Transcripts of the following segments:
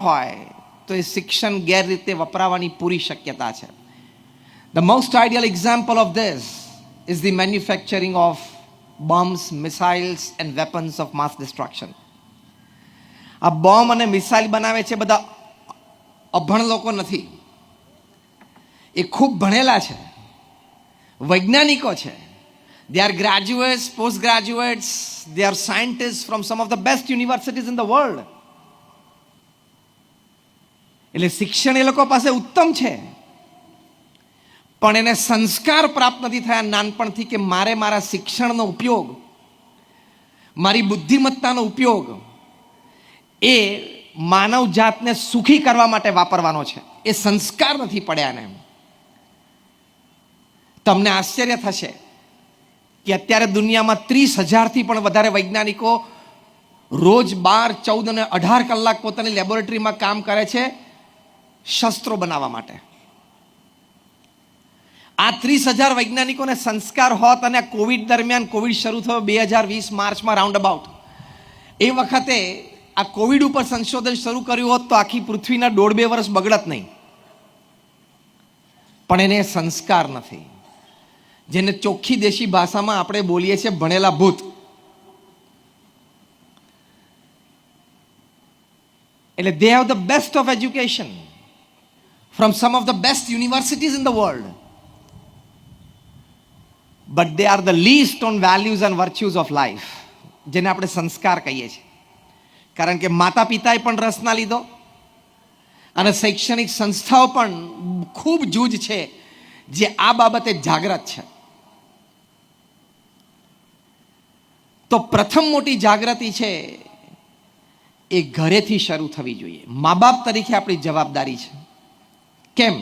હોય તો એ શિક્ષણ ગેરરીતે વપરાવાની પૂરી શક્યતા છે. The most ideal example of this is the manufacturing of bombs, missiles and weapons of mass destruction. આ બોમ્બ અને મિસાઇલ બનાવે છે બધા અભણ લોકો નથી, એ ખૂબ ભણેલા છે, વૈજ્ઞાનિકો છે. They are graduates, postgraduates, they are scientists from some of the best universities in the world. એટલે શિક્ષણ એ લોકો પાસે ઉત્તમ છે, પણ એને સંસ્કાર પ્રાપ્ત નથી થયા નાનપણથી કે મારે મારા શિક્ષણનો ઉપયોગ, મારી બુદ્ધિમત્તાનો ઉપયોગ એ માનવ જાતને સુખી કરવા માટે વાપરવાનો છે. એ સંસ્કાર નથી પડ્યા ને. તમને આશ્ચર્ય થશે કે અત્યારે દુનિયામાં 30,000થી પણ વધારે વૈજ્ઞાનિકો રોજ 12, 14 અને 18 કલાક પોતાની લેબોરેટરીમાં કામ કરે છે શસ્ત્રો બનાવવા માટે. આ 30,000 વૈજ્ઞાનિકોને સંસ્કાર હોત અને કોવિડ દરમિયાન, કોવિડ શરૂ થયો 2020 માર્ચમાં રાઉન્ડ અબાઉટ, એ વખતે આ કોવિડ ઉપર સંશોધન શરૂ કર્યું હોત તો આખી પૃથ્વીના 1.5-2 વર્ષ બગડત નહીં. પણ એને સંસ્કાર નથી, જેને ચોખ્ખી દેશી ભાષામાં આપણે બોલીએ છીએ ભણેલા ભૂત. એટલે they have the best of education from some of the best universities in the world, but they are the least on values and virtues of life, જેને આપણે સંસ્કાર કહીએ છીએ. કારણ કે માતા પિતાએ પણ રસ ના લીધો અને શૈક્ષણિક સંસ્થાઓ પણ ખૂબ જૂજ છે જે આ બાબતે જાગૃત છે. તો પ્રથમ મોટી જાગૃતિ છે એ ઘરેથી શરૂ થવી જોઈએ. મા બાપ તરીકે આપણી જવાબદારી છે. કેમ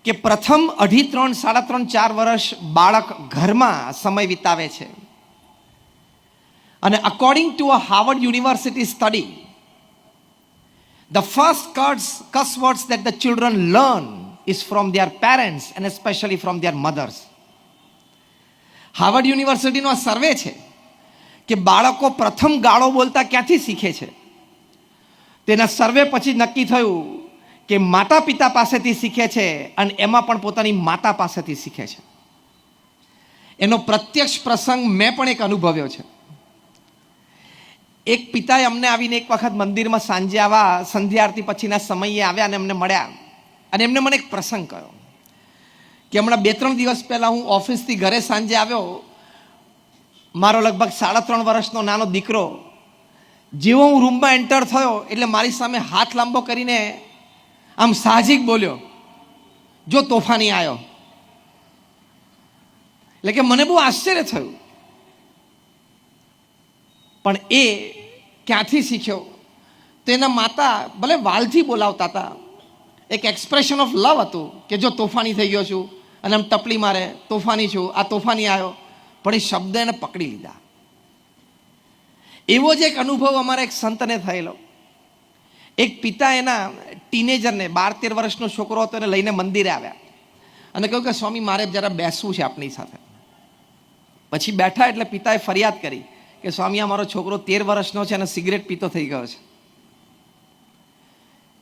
કે પ્રથમ 2.5, 3, 3.5, 4 વર્ષ બાળક ઘરમાં સમય વિતાવે છે. અને according to a Harvard university study, the first cuss words that the children learn is from their parents and especially from their mothers. Harvard યુનિવર્સિટીનો આ સર્વે છે કે બાળકો પ્રથમ ગાળો બોલતા ક્યાંથી શીખે છે. તેના સર્વે પછી નક્કી થયું કે માતા પિતા પાસેથી શીખે છે અને એમાં પણ પોતાની માતા પાસેથી શીખે છે. એનો પ્રત્યક્ષ પ્રસંગ મેં પણ એક અનુભવ્યો છે. એક પિતાએ અમને આવીને એક વખત મંદિરમાં સાંજે આવા સંધ્યા આરતી પછીના સમયે આવ્યા અને અમને મળ્યા અને એમને મને એક પ્રસંગ કહ્યો કે હમણાં 2-3 દિવસ પહેલાં હું ઓફિસથી ઘરે સાંજે આવ્યો. મારો લગભગ 3.5 વર્ષનો નાનો દીકરો જેવો હું રૂમમાં એન્ટર થયો એટલે મારી સામે હાથ લાંબો કરીને આમ સાહજિક બોલ્યો, જો તોફાની આવ્યો. એટલે કે મને બહુ આશ્ચર્ય થયું. પણ એ ક્યાંથી શીખ્યો? તો એના માતા ભલે વાલથી બોલાવતા હતા, એક એક્સપ્રેશન ઓફ લવ હતું કે જો તોફાની થઈ ગયો છું, અને આમ ટપલી મારે, તોફાની છું, આ તોફાની આવ્યો. પણ એ શબ્દ એને પકડી લીધા. એવો જ એક અનુભવ અમારા એક સંતને થયેલો. એક પિતા એના ટીનેજરને 12-13 વર્ષનો છોકરો હતો એને લઈને મંદિરે આવ્યા અને કહ્યું કે સ્વામી મારે જરા બેસવું છે આપની સાથે. પછી બેઠા એટલે પિતાએ ફરિયાદ કરી કે સ્વામી આ મારો છોકરો 13 વર્ષનો છે અને સિગરેટ પીતો થઈ ગયો છે.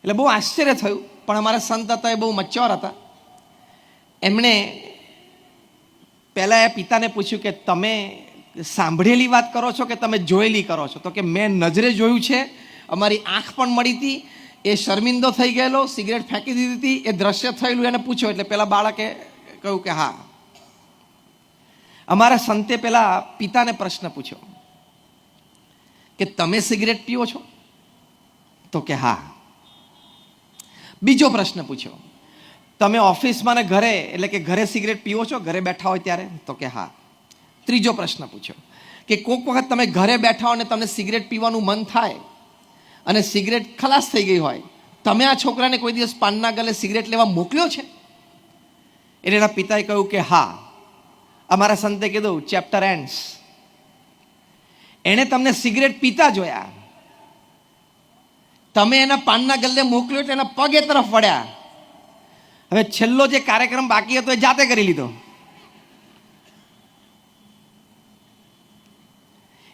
એટલે બહુ આશ્ચર્ય થયું. પણ અમારા સંત હતા એ બહુ મચ્યોર હતા. એમણે પહેલાં એ પિતાને પૂછ્યું કે તમે સાંભળેલી વાત કરો છો કે તમે જોયેલી કરો છો? તો કે મેં નજરે જોયું છે, અમારી આંખ પણ મળી હતી, એ શર્મિંદો થઈ ગયેલો, સિગરેટ ફેંકી દીધી હતી, એ દ્રશ્ય થયેલું એને પૂછ્યો. એટલે પેલા બાળકે કહ્યું કે હા. અમારા સંતે પેલા પિતાને પ્રશ્ન પૂછ્યો કે તમે સિગરેટ પીવો છો? તો કે હા. બીજો પ્રશ્ન પૂછ્યો, તમે ઓફિસમાં ને ઘરે, એટલે કે ઘરે સિગરેટ પીવો છો ઘરે બેઠા હોય ત્યારે? તો કે હા. ત્રીજો પ્રશ્ન પૂછ્યો કે કોઈક વખત તમે ઘરે બેઠા હો અને તમને સિગરેટ પીવાનું મન થાય અને સિગરેટ ખલાસ થઈ ગઈ હોય, તમે આ છોકરાને કોઈ દિવસ પાનના ગલે સિગરેટ લેવા મોકલ્યો છે? એટલે એના પિતાએ કહ્યું કે હા. અમારા સંતે કીધું ચેપ્ટર એન્ડ્સ. એણે તમને સિગરેટ પીતા જોયા, તમે એના પાનના ગલ્લે મોકલ્યો એટલે એના પગ એ તરફ વળ્યા. હવે છેલ્લો જે કાર્યક્રમ બાકી હતો એ જાતે કરી લીધો.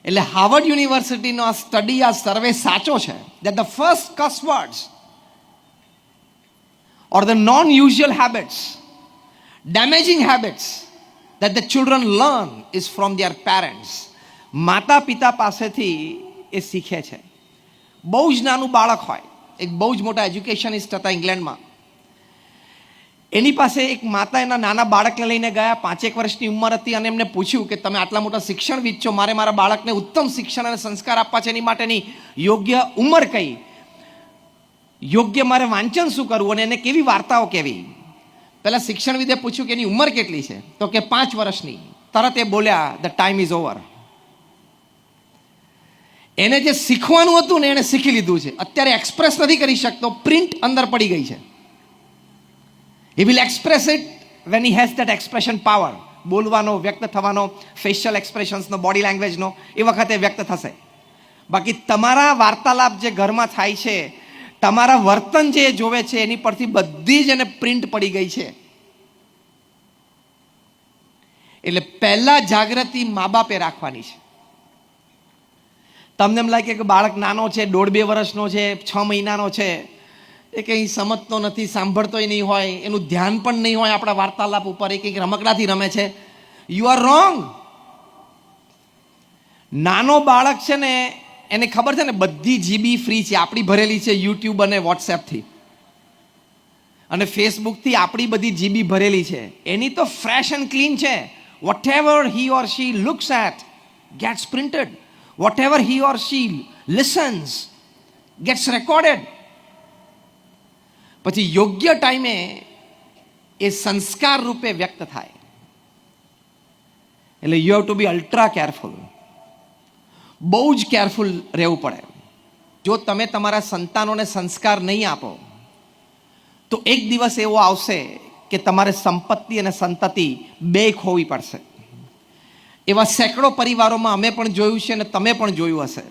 એટલે હાર્વર્ડ યુનિવર્સિટીનો આ સ્ટડી, આ સર્વે સાચો છે that the first cuss words or the non-usual habits, damaging habits that the children learn is from their parents. માતા પિતા પાસેથી એ શીખે છે. બહુ જ નાનું બાળક હોય, એક બહુ જ મોટા એજ્યુકેશનિસ્ટ હતા ઇંગ્લેન્ડમાં, એની પાસે એક માતા એના નાના બાળકને લઈને ગયા, 5 વર્ષની ઉંમર હતી, અને એમને પૂછ્યું કે તમે આટલા મોટા શિક્ષણવિદ છો, મારે મારા બાળકને ઉત્તમ શિક્ષણ અને સંસ્કાર આપવા છે, એની માટેની યોગ્ય ઉંમર કઈ, યોગ્ય મારે વાંચન શું કરવું અને એને કેવી વાર્તાઓ કહેવી. પહેલા શિક્ષણવિદે પૂછ્યું કે એની ઉંમર કેટલી છે, તો કે 5 વર્ષની. તરત એ બોલ્યા ધ ટાઈમ ઇઝ ઓવર. એને જે શીખવાનું હતું ને એને શીખી લીધું છે, અત્યારે એક્સપ્રેસ નથી કરી શકતો, પ્રિન્ટ અંદર પડી ગઈ છે. He will express it when he has that expression power. બોલવાનો, વ્યક્ત થવાનો, ફેશિયલ એક્સપ્રેશન્સનો, બોડી લેંગ્વેજનો એ વખતે વ્યક્ત થશે. બાકી તમારા વાર્તાલાપ જે ઘરમાં થાય છે, તમારા વર્તન જે જોવે છે, એની પરથી બધી જ એને પ્રિન્ટ પડી ગઈ છે. એટલે પહેલા જાગૃતિ મા બાપે રાખવાની છે. તમને એમ લાગે કે બાળક નાનો છે, 1.5-2 વર્ષનો છે, 6 મહિનાનો છે, એ કંઈ સમજતો નથી, સાંભળતોય નહીં હોય, એનું ધ્યાન પણ નહીં હોય આપણા વાર્તાલાપ ઉપર, એ કંઈક રમકડાથી રમે છે. You are wrong. નાનો બાળક છે ને, એને ખબર છે ને બધી જીબી ફ્રી છે, આપણી ભરેલી છે યુટ્યુબ અને વોટ્સએપથી અને ફેસબુકથી આપણી બધી જીબી ભરેલી છે. એની તો ફ્રેશ એન્ડ ક્લીન છે. Whatever he or she looks at gets printed. Whatever he or she listens gets recorded. પછી યોગ્ય ટાઈમે એ સંસ્કાર રૂપે વ્યક્ત થાય. એટલે you have to be ultra careful. બહુ જ કેરફુલ રહેવું પડે. જો તમે તમારા સંતાનોને સંસ્કાર નહીં આપો તો એક દિવસ એવો આવશે કે તમારે સંપત્તિ અને સંતતિ બે ખોવી પડશે. એવા સેંકડો પરિવારોમાં અમે પણ જોયું છે અને તમે પણ જોયું હશે.